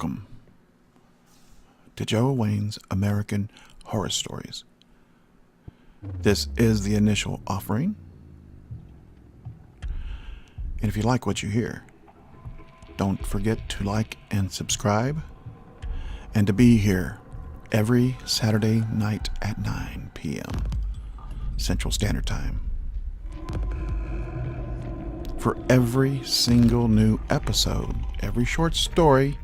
Welcome to Joe Wayne's American Horror Stories. This is the initial offering. And if you like what you hear, don't forget to like and subscribe, and to be here every Saturday night at 9 p.m. Central Standard Time for every single new episode, every short story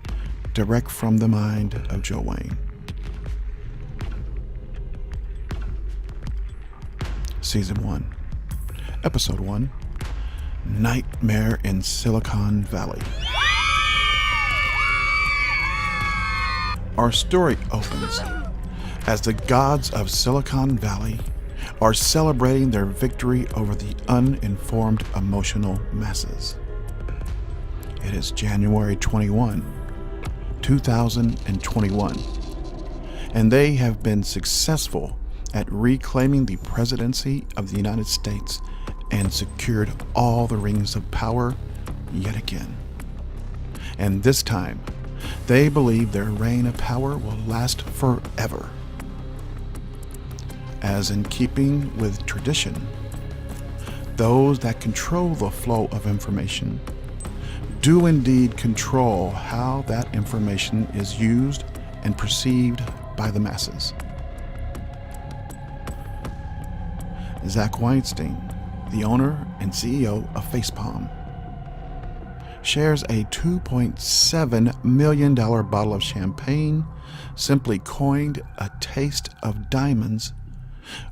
direct from the mind of Joe Wayne. Season 1, Episode 1, Nightmare in Silicon Valley. Our story opens as the gods of Silicon Valley are celebrating their victory over the uninformed emotional masses. It is January 21, 2021, and they have been successful at reclaiming the presidency of the United States and secured all the rings of power yet again. And this time, they believe their reign of power will last forever. As in keeping with tradition, those that control the flow of information do indeed control how that information is used and perceived by the masses. Zach Weinstein, the owner and CEO of Facepalm, shares a $2.7 million bottle of champagne, simply coined A Taste of Diamonds,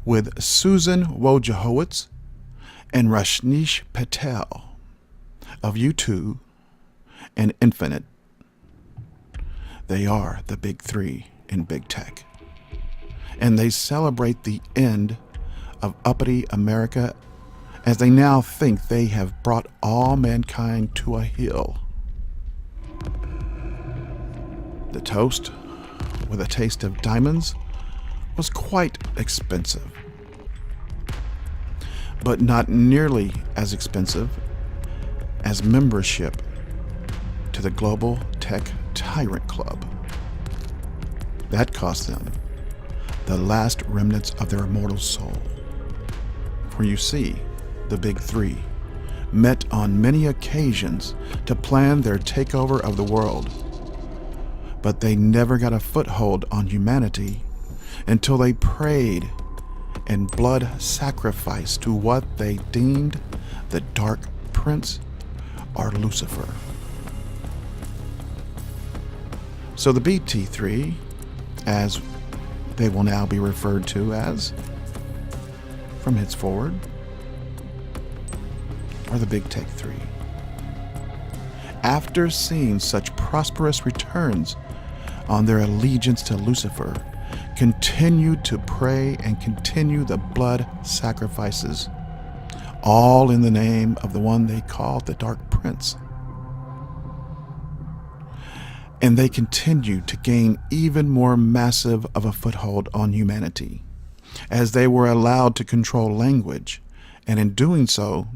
with Susan Wojciechowicz and Rashnish Patel of U2 and Infinite. They are the big three in big tech, and they celebrate the end of uppity America as they now think they have brought all mankind to a heel. The toast, with a taste of diamonds, was quite expensive, but not nearly as expensive as membership to the Global Tech Tyrant Club. That cost them the last remnants of their immortal soul. For you see, the big three met on many occasions to plan their takeover of the world, but they never got a foothold on humanity until they prayed and blood sacrificed to what they deemed the Dark Prince or Lucifer. So the BT3, as they will now be referred to as from henceforward, are the Big Tech Three. After seeing such prosperous returns on their allegiance to Lucifer, continued to pray and continue the blood sacrifices, all in the name of the one they called the Dark Prince. And they continued to gain even more massive of a foothold on humanity, as they were allowed to control language, and in doing so,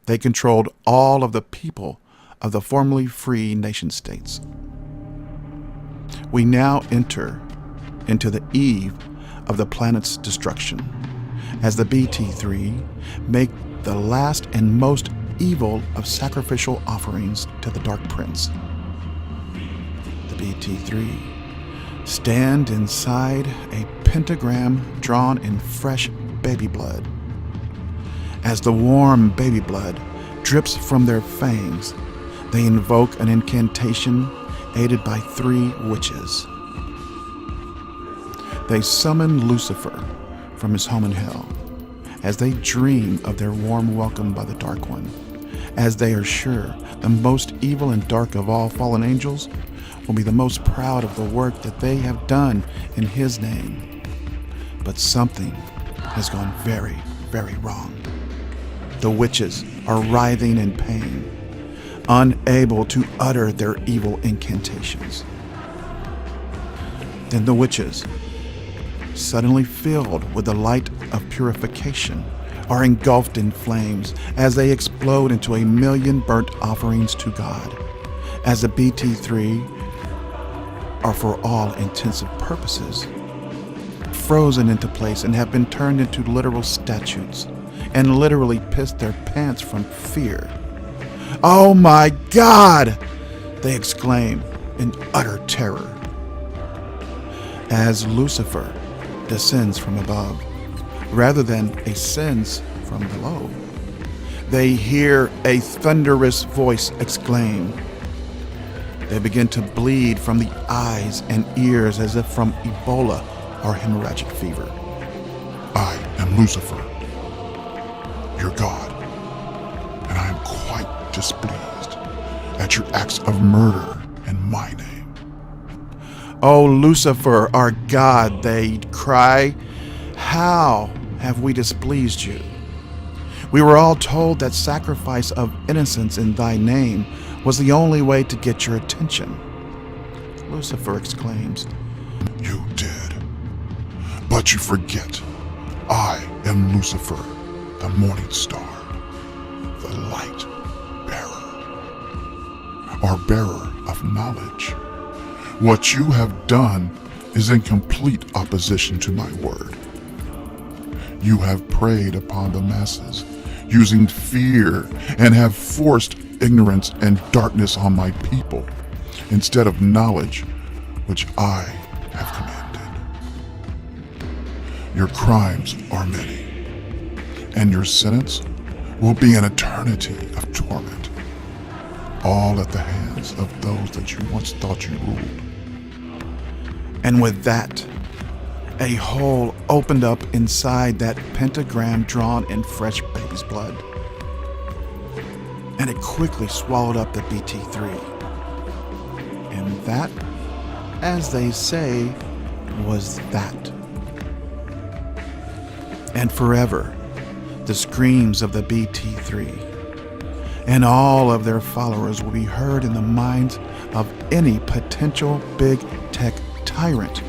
they controlled all of the people of the formerly free nation states. We now enter into the eve of the planet's destruction, as the BT3 make the last and most evil of sacrificial offerings to the Dark Prince. The BT3 stand inside a pentagram drawn in fresh baby blood. As the warm baby blood drips from their fangs, they invoke an incantation aided by 3 witches. They summon Lucifer from his home in hell, as they dream of their warm welcome by the Dark One, as they are sure the most evil and dark of all fallen angels will be the most proud of the work that they have done in his name. But something has gone very, very wrong. The witches are writhing in pain, unable to utter their evil incantations. Then the witches, suddenly filled with the light of purification, are engulfed in flames as they explode into 1,000,000 burnt offerings to God, as the BT3 are for all intensive purposes frozen into place and have been turned into literal statues and literally pissed their pants from fear. "Oh my God!" they exclaim in utter terror as Lucifer descends from above rather than ascends from below. They hear a thunderous voice exclaim. They begin to bleed from the eyes and ears as if from Ebola or hemorrhagic fever. "I am Lucifer, your God, and I am quite displeased at your acts of murder in my name." "Oh, Lucifer, our God," they cry, "how have we displeased you? We were all told that sacrifice of innocence in thy name was the only way to get your attention." Lucifer exclaims, "You did, but you forget. I am Lucifer, the morning star, the light bearer, or bearer of knowledge. What you have done is in complete opposition to my word. You have preyed upon the masses using fear and have forced ignorance and darkness on my people instead of knowledge, which I have commanded. Your crimes are many, and your sentence will be an eternity of torment, all at the hands of those that you once thought you ruled." and with that, a hole opened up inside that pentagram drawn in fresh baby's blood, and it quickly swallowed up the BT3. And that, as they say, was that. And forever, the screams of the BT3 and all of their followers will be heard in the minds of any potential big tech tyrant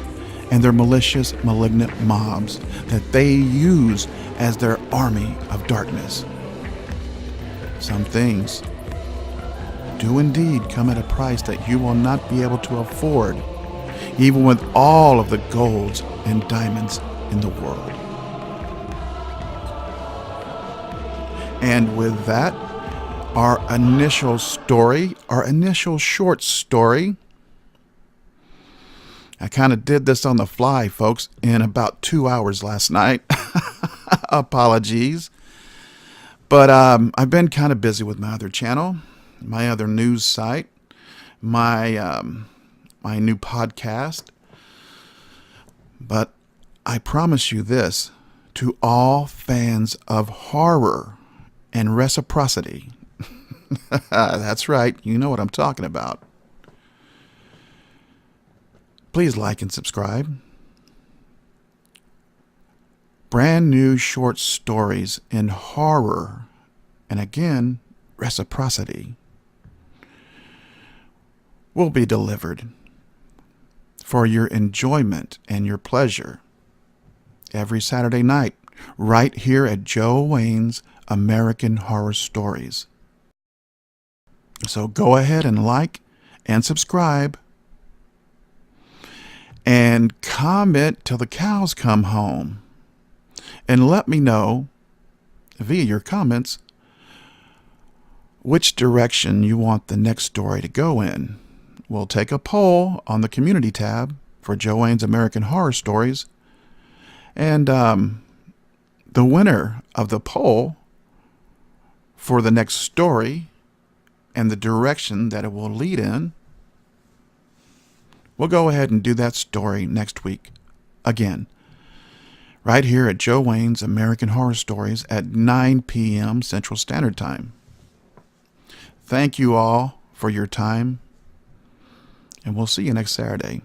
and their malicious, malignant mobs that they use as their army of darkness. Some things do indeed come at a price that you will not be able to afford, even with all of the golds and diamonds in the world. And with that, our initial short story. I kind of did this on the fly, folks, in about 2 hours last night. Apologies. But I've been kind of busy with my other channel, my other news site, my new podcast. But I promise you this, to all fans of horror and reciprocity. That's right, you know what I'm talking about. Please like and subscribe. Brand new short stories in horror and again, reciprocity will be delivered for your enjoyment and your pleasure every Saturday night right here at Joe Wayne's American Horror Stories. So go ahead and like and subscribe and comment till the cows come home. And let me know via your comments which direction you want the next story to go in. We'll take a poll on the community tab for Joe Wayne's American Horror Stories. And the winner of the poll for the next story and the direction that it will lead in, we'll go ahead and do that story next week again, right here at Joe Wayne's American Horror Stories at 9 p.m. Central Standard Time. Thank you all for your time, and we'll see you next Saturday.